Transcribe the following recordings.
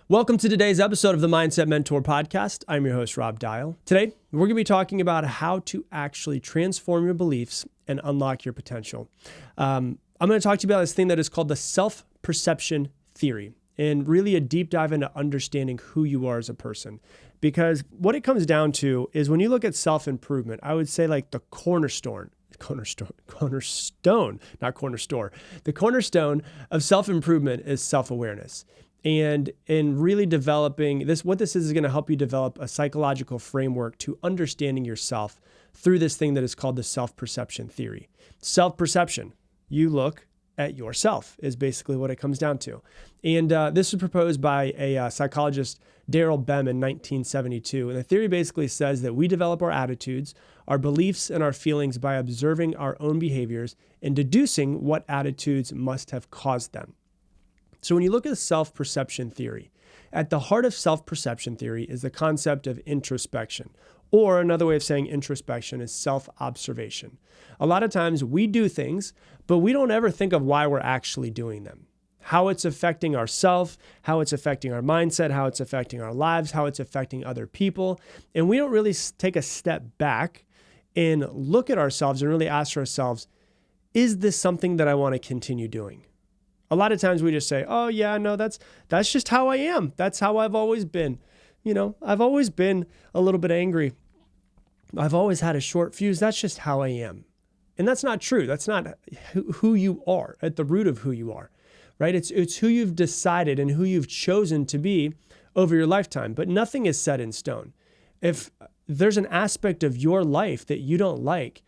Welcome to today's episode of the Mindset Mentor Podcast. I'm your host, Rob Dial. Today, we're going to be talking about how to actually transform your beliefs and unlock your potential. I'm going to talk to you about this thing that is called the self-perception theory, and really a deep dive into understanding who you are as a person. Because what it comes down to is when you look at self-improvement, I would say like the cornerstone of self-improvement is self-awareness. And in really developing this, what this is going to help you develop a psychological framework to understanding yourself through this thing that is called the self-perception theory. Self-perception, you look at yourself is basically what it comes down to. And this was proposed by a psychologist, Daryl Bem, in 1972. And the theory basically says that we develop our attitudes, our beliefs, and our feelings by observing our own behaviors and deducing what attitudes must have caused them. So when you look at the self-perception theory, at the heart of self-perception theory is the concept of introspection, or another way of saying introspection is self-observation. A lot of times we do things, but we don't ever think of why we're actually doing them, how it's affecting ourselves, how it's affecting our mindset, how it's affecting our lives, how it's affecting other people. And we don't really take a step back and look at ourselves and really ask ourselves, is this something that I want to continue doing? A lot of times we just say, oh yeah, no, that's just how I am. That's how I've always been. I've always been a little bit angry. I've always had a short fuse. That's just how I am. And that's not true. That's not who you are, at the root of who you are, right? It's who you've decided and who you've chosen to be over your lifetime, but nothing is set in stone. If there's an aspect of your life that you don't like,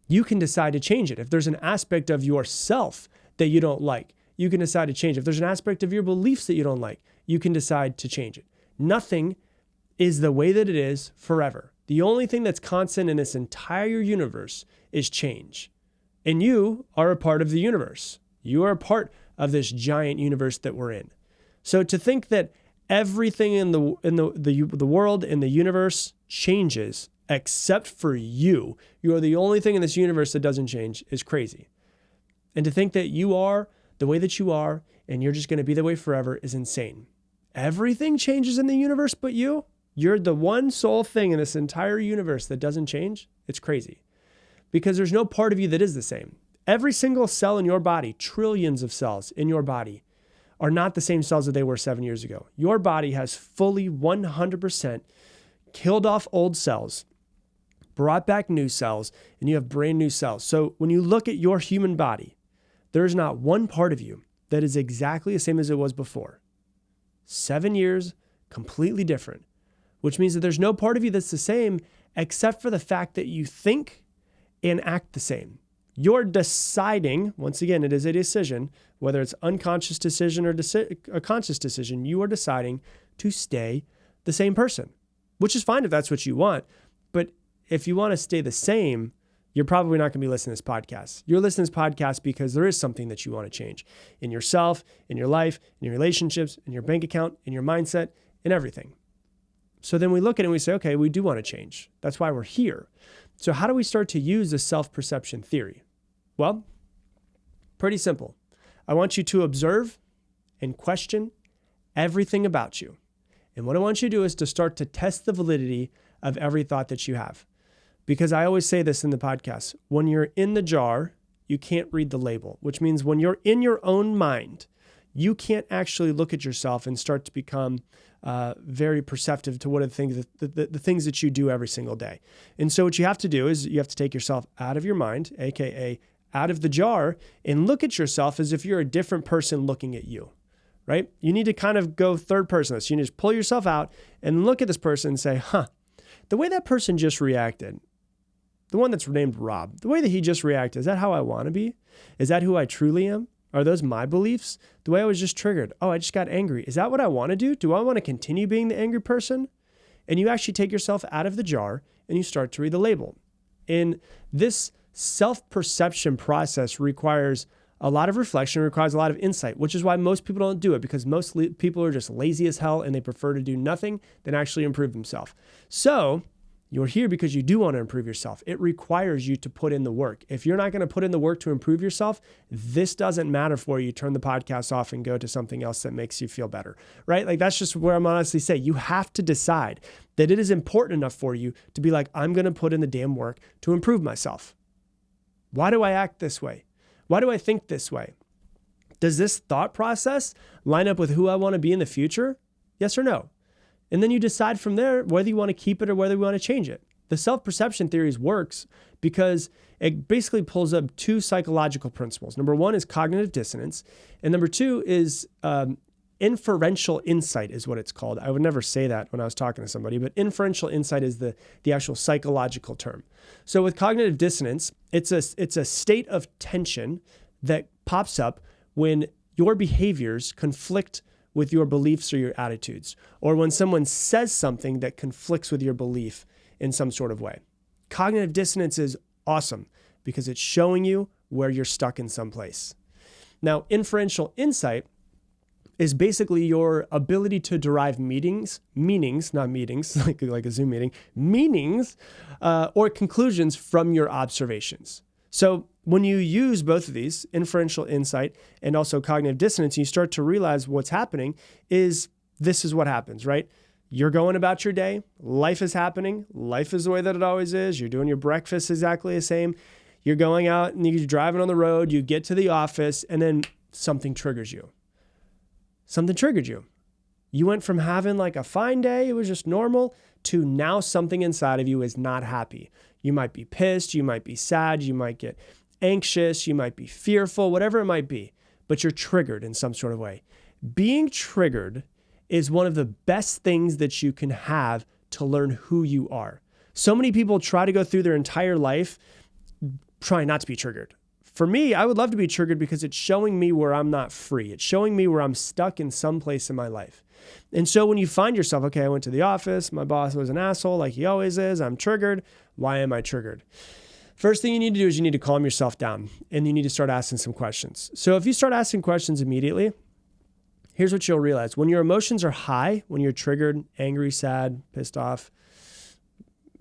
you can decide to change it. If there's an aspect of yourself that you don't like, you can decide to change it. If there's an aspect of your beliefs that you don't like, you can decide to change it. Nothing is the way that it is forever. The only thing that's constant in this entire universe is change. And you are a part of the universe. You are a part of this giant universe that we're in. So to think that everything in the world, in the universe changes except for you, you are the only thing in this universe that doesn't change, is crazy. And to think that you are the way that you are, and you're just going to be that way forever, is insane. Everything changes in the universe but you. You're the one sole thing in this entire universe that doesn't change. It's crazy. Because there's no part of you that is the same. Every single cell in your body, trillions of cells in your body, are not the same cells that they were 7 years ago. Your body has fully 100% killed off old cells, brought back new cells, and you have brand new cells. So when you look at your human body, there's not one part of you that is exactly the same as it was before. 7 years, completely different, which means that there's no part of you that's the same except for the fact that you think and act the same. You're deciding, once again, it is a decision, whether it's unconscious decision or a conscious decision, you are deciding to stay the same person, which is fine if that's what you want. But if you want to stay the same, you're probably not going to be listening to this podcast. You're listening to this podcast because there is something that you want to change in yourself, in your life, in your relationships, in your bank account, in your mindset, in everything. So then we look at it and we say, okay, we do want to change. That's why we're here. So how do we start to use the self-perception theory? Well, pretty simple. I want you to observe and question everything about you. And what I want you to do is to start to test the validity of every thought that you have. Because I always say this in the podcast, when you're in the jar, you can't read the label, which means when you're in your own mind, you can't actually look at yourself and start to become very perceptive to what are the things that you do every single day. And so what you have to do is you have to take yourself out of your mind, aka out of the jar, and look at yourself as if you're a different person looking at you, right? You need to kind of go third person. So you need to pull yourself out and look at this person and say, the way that person just reacted, the one that's named Rob, the way that he just reacted, is that how I want to be? Is that who I truly am? Are those my beliefs? The way I was just triggered. Oh, I just got angry. Is that what I want to do? Do I want to continue being the angry person? And you actually take yourself out of the jar and you start to read the label. And this self-perception process requires a lot of reflection, requires a lot of insight, which is why most people don't do it, because most people are just lazy as hell and they prefer to do nothing than actually improve themselves. So You're here because you do want to improve yourself. It requires you to put in the work. If you're not going to put in the work to improve yourself, this doesn't matter for you. Turn the podcast off and go to something else that makes you feel better, right? Like that's just where I'm honestly saying you have to decide that it is important enough for you to be like, I'm going to put in the damn work to improve myself. Why do I act this way? Why do I think this way? Does this thought process line up with who I want to be in the future? Yes or no? And then you decide from there whether you want to keep it or whether you want to change it. The self-perception theories works because it basically pulls up two psychological principles. Number one is cognitive dissonance. And number two is inferential insight is what it's called. I would never say that when I was talking to somebody, but inferential insight is the actual psychological term. So with cognitive dissonance, it's a state of tension that pops up when your behaviors conflict with your beliefs or your attitudes, or when someone says something that conflicts with your belief in some sort of way. Cognitive dissonance is awesome because it's showing you where you're stuck in some place. Now, inferential insight is basically your ability to derive meanings, not meetings, like a Zoom meeting, meanings or conclusions from your observations. So when you use both of these, inferential insight and also cognitive dissonance, you start to realize what's happening is this is what happens, right? You're going about your day. Life is happening. Life is the way that it always is. You're doing your breakfast exactly the same. You're going out and you're driving on the road. You get to the office and then something triggers you. Something triggered you. You went from having like a fine day, it was just normal, to now something inside of you is not happy. You might be pissed, you might be sad, you might get anxious, you might be fearful, whatever it might be, but you're triggered in some sort of way. Being triggered is one of the best things that you can have to learn who you are. So many people try to go through their entire life trying not to be triggered. For me, I would love to be triggered because it's showing me where I'm not free. It's showing me where I'm stuck in some place in my life. And so when you find yourself, okay, I went to the office, my boss was an asshole like he always is, I'm triggered. Why am I triggered? First thing you need to do is you need to calm yourself down and you need to start asking some questions. So if you start asking questions immediately, here's what you'll realize. When your emotions are high, when you're triggered, angry, sad, pissed off,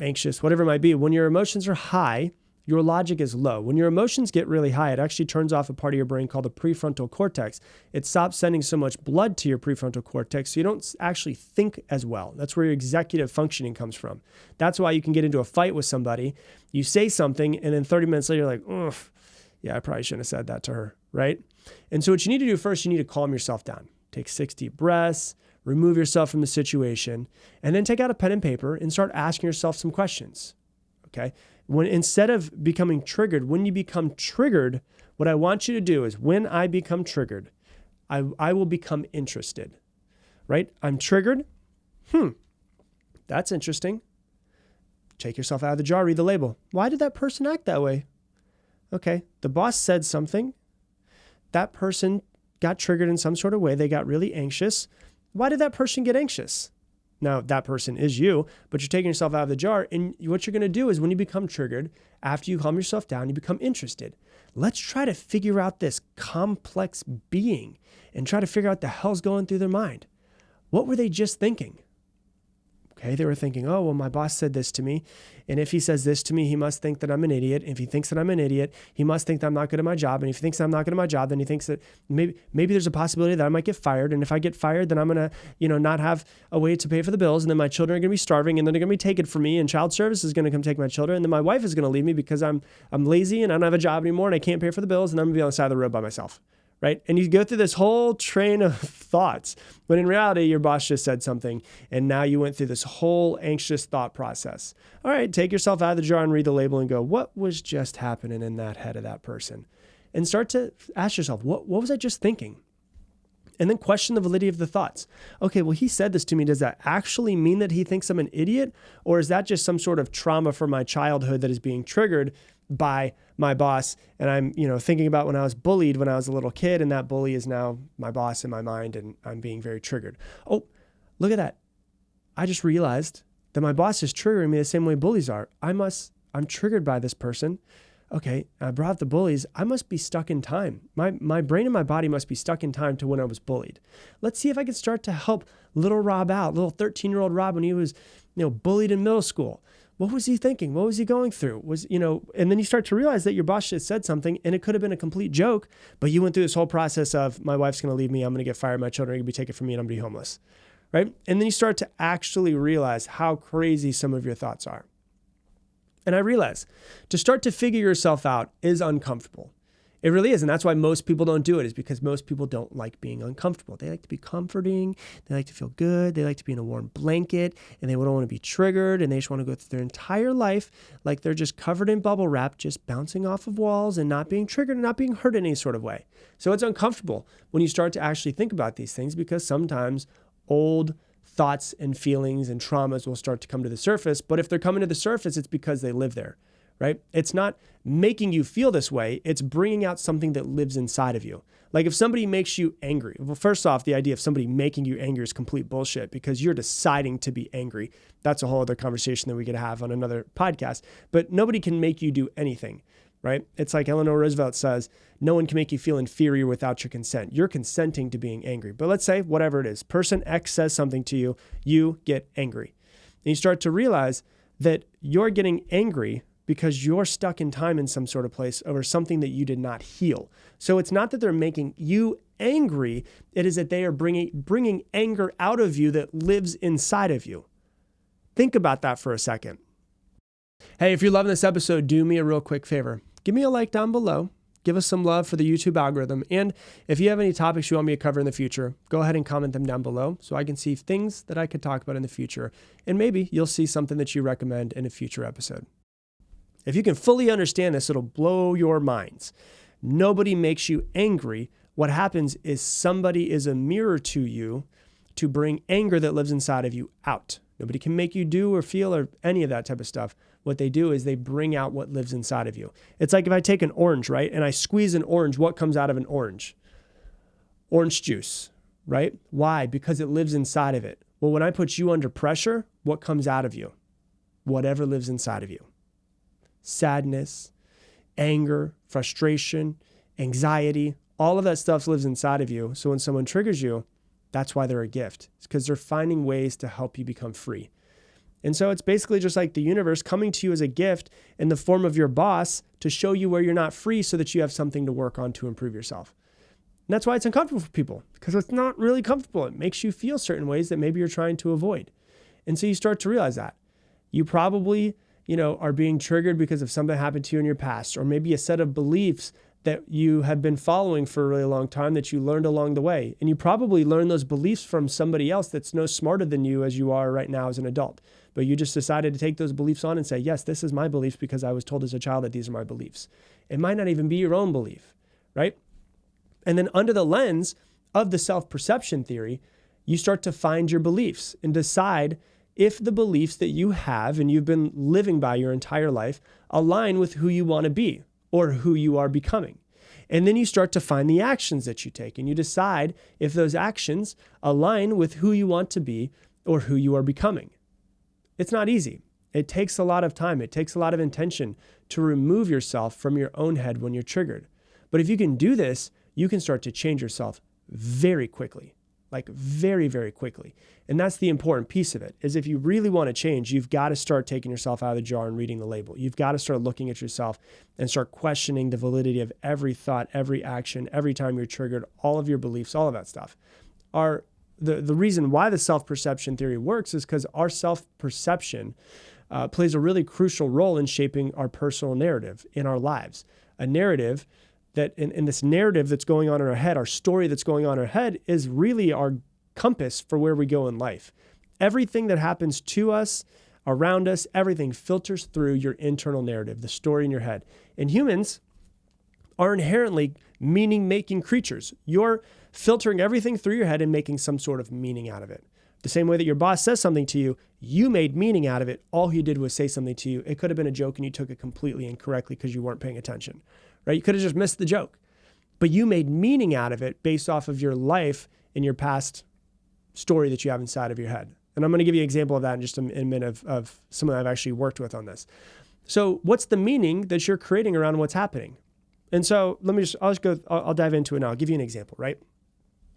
anxious, whatever it might be, when your emotions are high, your logic is low. When your emotions get really high, it actually turns off a part of your brain called the prefrontal cortex. It stops sending so much blood to your prefrontal cortex, so you don't actually think as well. That's where your executive functioning comes from. That's why you can get into a fight with somebody, you say something, and then 30 minutes later, you're like, ugh, yeah, I probably shouldn't have said that to her, right? And so what you need to do first, you need to calm yourself down. Take 6 deep breaths, remove yourself from the situation, and then take out a pen and paper and start asking yourself some questions, okay? When instead of becoming triggered, when you become triggered, what I want you to do is when I become triggered, I will become interested, right? I'm triggered. That's interesting. Take yourself out of the jar, read the label. Why did that person act that way? Okay, the boss said something. That person got triggered in some sort of way. They got really anxious. Why did that person get anxious? Now, that person is you, but you're taking yourself out of the jar. And what you're going to do is when you become triggered, after you calm yourself down, you become interested. Let's try to figure out this complex being and try to figure out what the hell's going through their mind. What were they just thinking? Okay, they were thinking, oh, well, my boss said this to me. And if he says this to me, he must think that I'm an idiot. If he thinks that I'm an idiot, he must think that I'm not good at my job. And if he thinks that I'm not good at my job, then he thinks that maybe there's a possibility that I might get fired. And if I get fired, then I'm going to, not have a way to pay for the bills. And then my children are going to be starving and then they're going to be taken from me. And child service is going to come take my children. And then my wife is going to leave me because I'm lazy and I don't have a job anymore and I can't pay for the bills. And I'm going to be on the side of the road by myself. Right? And you go through this whole train of thoughts, but in reality, your boss just said something and now you went through this whole anxious thought process. All right, take yourself out of the jar and read the label and go, what was just happening in that head of that person? And start to ask yourself, what was I just thinking? And then question the validity of the thoughts. Okay, well, he said this to me. Does that actually mean that he thinks I'm an idiot? Or is that just some sort of trauma from my childhood that is being triggered by my boss? And I'm, thinking about when I was bullied when I was a little kid, and that bully is now my boss in my mind, and I'm being very triggered. Oh, look at that. I just realized that my boss is triggering me the same way bullies are. I'm triggered by this person. Okay, I brought up the bullies. I must be stuck in time. My brain and my body must be stuck in time to when I was bullied. Let's see if I can start to help little Rob out, little 13-year-old Rob when he was, bullied in middle school. What was he thinking? What was he going through? And then you start to realize that your boss just said something and it could have been a complete joke, but you went through this whole process of my wife's going to leave me. I'm going to get fired. My children are going to be taken from me and I'm going to be homeless. Right? And then you start to actually realize how crazy some of your thoughts are. And I realize to start to figure yourself out is uncomfortable. It really is. And that's why most people don't do it, is because most people don't like being uncomfortable. They like to be comforting. They like to feel good. They like to be in a warm blanket, and they don't want to be triggered. And they just want to go through their entire life like they're just covered in bubble wrap, just bouncing off of walls and not being triggered and not being hurt in any sort of way. So it's uncomfortable when you start to actually think about these things, because sometimes old thoughts and feelings and traumas will start to come to the surface. But if they're coming to the surface, it's because they live there. Right? It's not making you feel this way. It's bringing out something that lives inside of you. Like if somebody makes you angry, well, first off, the idea of somebody making you angry is complete bullshit, because you're deciding to be angry. That's a whole other conversation that we could have on another podcast, but nobody can make you do anything, right? It's like Eleanor Roosevelt says, no one can make you feel inferior without your consent. You're consenting to being angry. But let's say whatever it is, person X says something to you, you get angry. And you start to realize that you're getting angry because you're stuck in time in some sort of place over something that you did not heal. So it's not that they're making you angry. It is that they are bringing anger out of you that lives inside of you. Think about that for a second. Hey, if you're loving this episode, do me a real quick favor. Give me a like down below. Give us some love for the YouTube algorithm. And if you have any topics you want me to cover in the future, go ahead and comment them down below so I can see things that I could talk about in the future. And maybe you'll see something that you recommend in a future episode. If you can fully understand this, it'll blow your minds. Nobody makes you angry. What happens is somebody is a mirror to you to bring anger that lives inside of you out. Nobody can make you do or feel or any of that type of stuff. What they do is they bring out what lives inside of you. It's like if I take an orange, right, and I squeeze an orange, what comes out of an orange? Orange juice, right? Why? Because it lives inside of it. Well, when I put you under pressure, what comes out of you? Whatever lives inside of you. Sadness, anger, frustration, anxiety, all of that stuff lives inside of you. So when someone triggers you, that's why they're a gift. It's because they're finding ways to help you become free. And so it's basically just like the universe coming to you as a gift in the form of your boss to show you where you're not free so that you have something to work on to improve yourself. And that's why it's uncomfortable for people, because it's not really comfortable. It makes you feel certain ways that maybe you're trying to avoid. And so you start to realize that. You probably are being triggered because of something that happened to you in your past, or maybe a set of beliefs that you have been following for a really long time that you learned along the way. And you probably learned those beliefs from somebody else that's no smarter than you as you are right now as an adult. But you just decided to take those beliefs on and say, yes, this is my beliefs because I was told as a child that these are my beliefs. It might not even be your own belief, right? And then under the lens of the self-perception theory, you start to find your beliefs and decide if the beliefs that you have and you've been living by your entire life align with who you want to be or who you are becoming. And then you start to find the actions that you take, and you decide if those actions align with who you want to be or who you are becoming. It's not easy. It takes a lot of time. It takes a lot of intention to remove yourself from your own head when you're triggered. But if you can do this, you can start to change yourself very quickly. Like very, very quickly. And that's the important piece of it, is if you really want to change, you've got to start taking yourself out of the jar and reading the label. You've got to start looking at yourself and start questioning the validity of every thought, every action, every time you're triggered, all of your beliefs, all of that stuff. The reason why the self-perception theory works is because our self-perception plays a really crucial role in shaping our personal narrative in our lives. A narrative that in this narrative that's going on in our head, our story that's going on in our head is really our compass for where we go in life. Everything that happens to us, around us, everything filters through your internal narrative, the story in your head. And humans are inherently meaning-making creatures. You're filtering everything through your head and making some sort of meaning out of it. The same way that your boss says something to you, you made meaning out of it. All he did was say something to you. It could have been a joke and you took it completely incorrectly because you weren't paying attention. Right? You could have just missed the joke, but you made meaning out of it based off of your life and your past story that you have inside of your head. And I'm going to give you an example of that in just a minute of someone I've actually worked with on this. So what's the meaning that you're creating around what's happening? And so I'll dive into it now. I'll give you an example, right?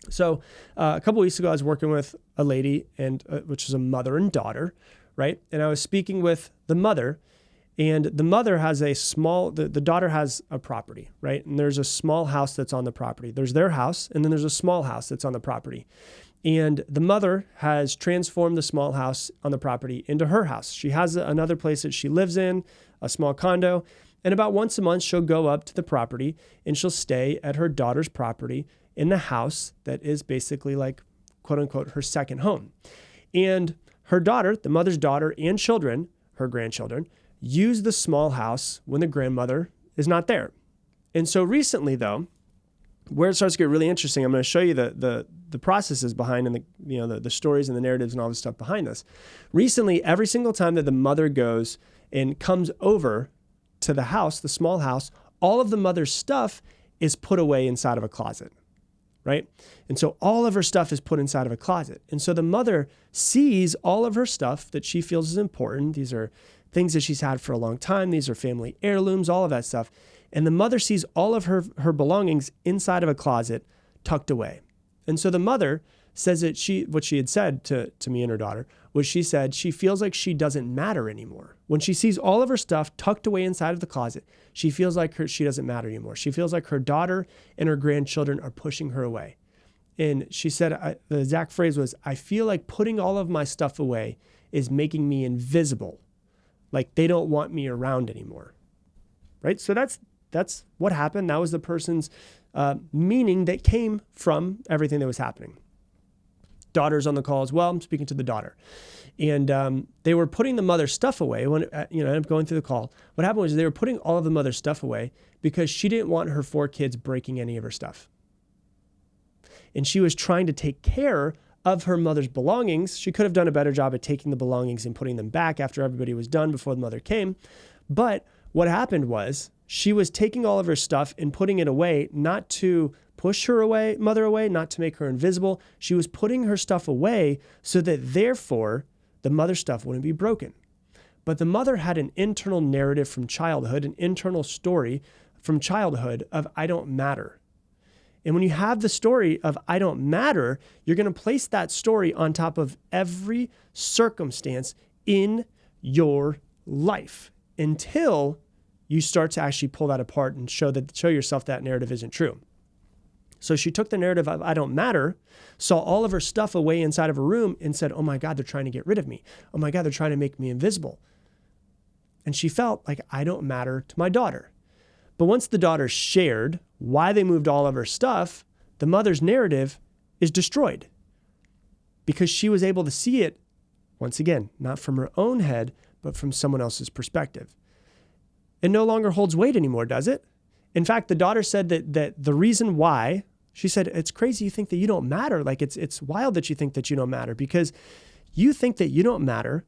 So a couple of weeks ago, I was working with a lady, and which is a mother and daughter, right? And I was speaking with the mother, and the mother has the daughter has a property, right? And there's a small house that's on the property. There's their house, and then there's a small house that's on the property. And the mother has transformed the small house on the property into her house. She has another place that she lives in, a small condo, and about once a month, she'll go up to the property and she'll stay at her daughter's property in the house that is basically like, quote unquote, her second home. And her daughter, the mother's daughter and children, her grandchildren, use the small house when the grandmother is not there. And so recently, though, where it starts to get really interesting, I'm going to show you the processes behind and the stories and the narratives and all this stuff behind this. Recently, every single time that the mother goes and comes over to the house, the small house, all of the mother's stuff is put away inside of a closet, right? And so all of her stuff is put inside of a closet. And so the mother sees all of her stuff that she feels is important. These are things that she's had for a long time. These are family heirlooms, all of that stuff. And the mother sees all of her belongings inside of a closet tucked away. And so the mother says that what she had said to me and her daughter was she said she feels like she doesn't matter anymore. When she sees all of her stuff tucked away inside of the closet, she feels like she doesn't matter anymore. She feels like her daughter and her grandchildren are pushing her away. And she said, the exact phrase was, I feel like putting all of my stuff away is making me invisible. Like they don't want me around anymore, right? So that's what happened. That was the person's meaning that came from everything that was happening. Daughter's on the call as well. I'm speaking to the daughter. And they were putting the mother's stuff away. When I ended up going through the call, what happened was they were putting all of the mother's stuff away because she didn't want her 4 kids breaking any of her stuff. And she was trying to take care of her mother's belongings. She could have done a better job at taking the belongings and putting them back after everybody was done before the mother came. But what happened was she was taking all of her stuff and putting it away, not to push her mother away, not to make her invisible. She was putting her stuff away so that therefore the mother's stuff wouldn't be broken. But the mother had an internal narrative from childhood, an internal story from childhood of I don't matter. And when you have the story of I don't matter, you're going to place that story on top of every circumstance in your life until you start to actually pull that apart and show yourself that narrative isn't true. So she took the narrative of I don't matter, saw all of her stuff away inside of her room and said, oh my God, they're trying to get rid of me. Oh my God, they're trying to make me invisible. And she felt like I don't matter to my daughter. But once the daughter shared why they moved all of her stuff, the mother's narrative is destroyed because she was able to see it, once again, not from her own head, but from someone else's perspective. It no longer holds weight anymore, does it? In fact, the daughter said that the reason why, she said, it's crazy you think that you don't matter. Like it's wild that you think that you don't matter because you think that you don't matter.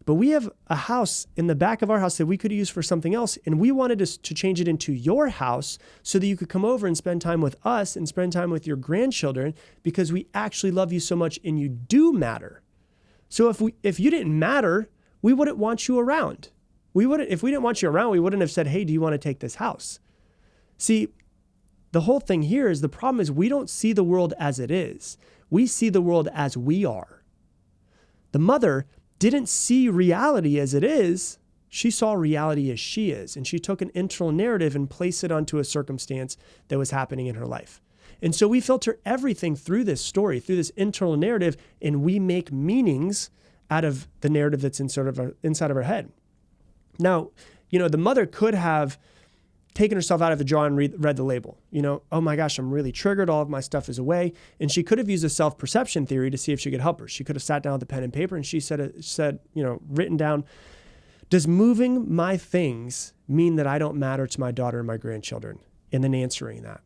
But we have a house in the back of our house that we could use for something else. And we wanted to change it into your house so that you could come over and spend time with us and spend time with your grandchildren because we actually love you so much and you do matter. So if you didn't matter, we wouldn't want you around. If we didn't want you around, we wouldn't have said, hey, do you want to take this house? See, the whole thing here is the problem is we don't see the world as it is. We see the world as we are. The mother didn't see reality as it is. She saw reality as she is. And she took an internal narrative and placed it onto a circumstance that was happening in her life. And so we filter everything through this story, through this internal narrative, and we make meanings out of the narrative that's inside of our head. Now, the mother could have taken herself out of the jar and read the label. Oh my gosh, I'm really triggered. All of my stuff is away. And she could have used a self-perception theory to see if she could help her. She could have sat down with a pen and paper and she said, written down, does moving my things mean that I don't matter to my daughter and my grandchildren? And then answering that.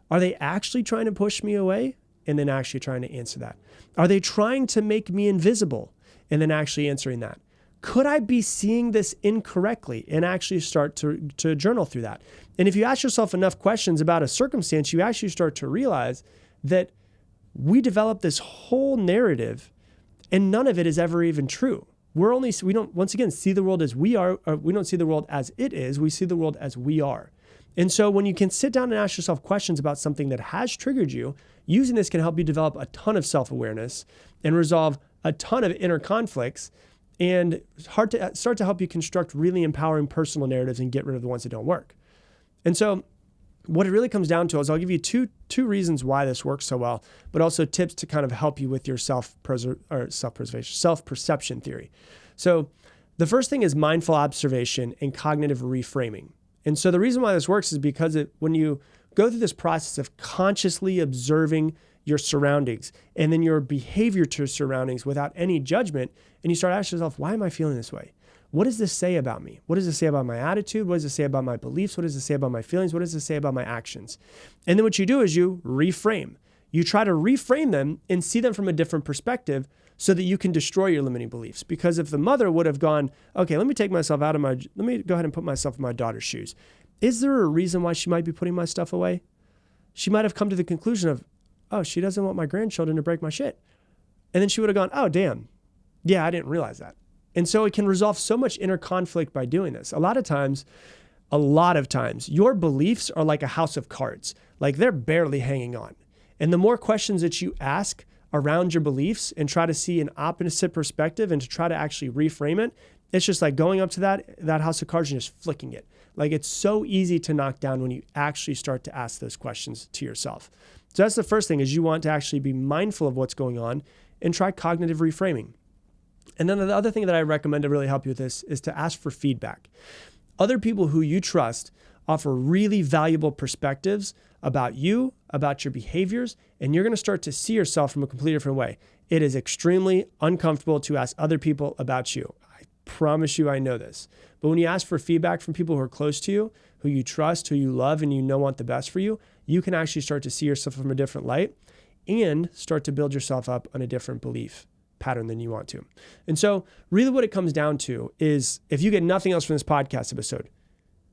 Are they actually trying to push me away? And then actually trying to answer that. Are they trying to make me invisible? And then actually answering that. Could I be seeing this incorrectly? And actually start to journal through that. And if you ask yourself enough questions about a circumstance, you actually start to realize that we develop this whole narrative and none of it is ever even true. We don't, once again, see the world as we are, or we don't see the world as it is. We see the world as we are. And so when you can sit down and ask yourself questions about something that has triggered you, using this can help you develop a ton of self-awareness and resolve a ton of inner conflicts and start to help you construct really empowering personal narratives and get rid of the ones that don't work. And so what it really comes down to is I'll give you two reasons why this works so well, but also tips to kind of help you with your self-perception theory. So the first thing is mindful observation and cognitive reframing. And so the reason why this works is because when you go through this process of consciously observing your surroundings and then your behavior to surroundings without any judgment, and you start asking yourself, why am I feeling this way? What does this say about me? What does it say about my attitude? What does it say about my beliefs? What does it say about my feelings? What does it say about my actions? And then what you do is you reframe. You try to reframe them and see them from a different perspective so that you can destroy your limiting beliefs. Because if the mother would have gone, okay, let me go ahead and put myself in my daughter's shoes. Is there a reason why she might be putting my stuff away? She might have come to the conclusion of, oh, she doesn't want my grandchildren to break my shit. And then she would have gone, oh, damn. Yeah, I didn't realize that. And so it can resolve so much inner conflict by doing this. A lot of times, your beliefs are like a house of cards. Like they're barely hanging on. And the more questions that you ask around your beliefs and try to see an opposite perspective and to try to actually reframe it, it's just like going up to that house of cards and just flicking it. Like it's so easy to knock down when you actually start to ask those questions to yourself. So that's the first thing, is you want to actually be mindful of what's going on and try cognitive reframing. And then the other thing that I recommend to really help you with this is to ask for feedback. Other people who you trust offer really valuable perspectives about you, about your behaviors, and you're going to start to see yourself from a completely different way. It is extremely uncomfortable to ask other people about you. I promise you I know this. But when you ask for feedback from people who are close to you, who you trust, who you love, and you know want the best for you, you can actually start to see yourself from a different light and start to build yourself up on a different belief pattern than you want to. And so really what it comes down to is, if you get nothing else from this podcast episode,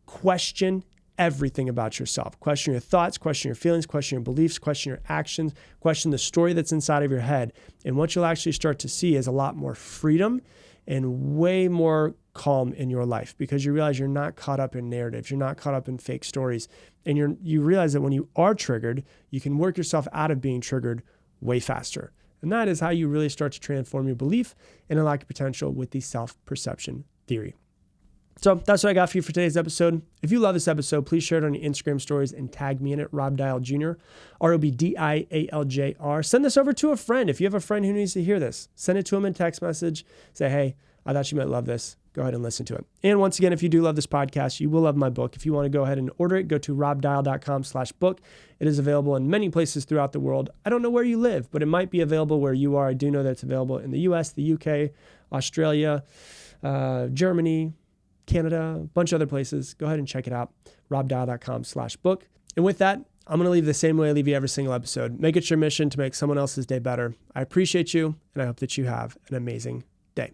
question everything about yourself. Question your thoughts, question your feelings, question your beliefs, question your actions, question the story that's inside of your head. And what you'll actually start to see is a lot more freedom and way more calm in your life, because you realize you're not caught up in narratives. You're not caught up in fake stories. And you realize that when you are triggered, you can work yourself out of being triggered way faster. And that is how you really start to transform your belief and unlock your potential with the self-perception theory. So that's what I got for you for today's episode. If you love this episode, please share it on your Instagram stories and tag me in it, Rob Dial Jr., ROBDIALJR. Send this over to a friend. If you have a friend who needs to hear this, send it to them in text message. Say, hey, I thought you might love this. Go ahead and listen to it. And once again, if you do love this podcast, you will love my book. If you want to go ahead and order it, go to robdial.com/book. It is available in many places throughout the world. I don't know where you live, but it might be available where you are. I do know that it's available in the US, the UK, Australia, Germany, Canada, a bunch of other places. Go ahead and check it out, robdial.com/book. And with that, I'm going to leave the same way I leave you every single episode. Make it your mission to make someone else's day better. I appreciate you, and I hope that you have an amazing day.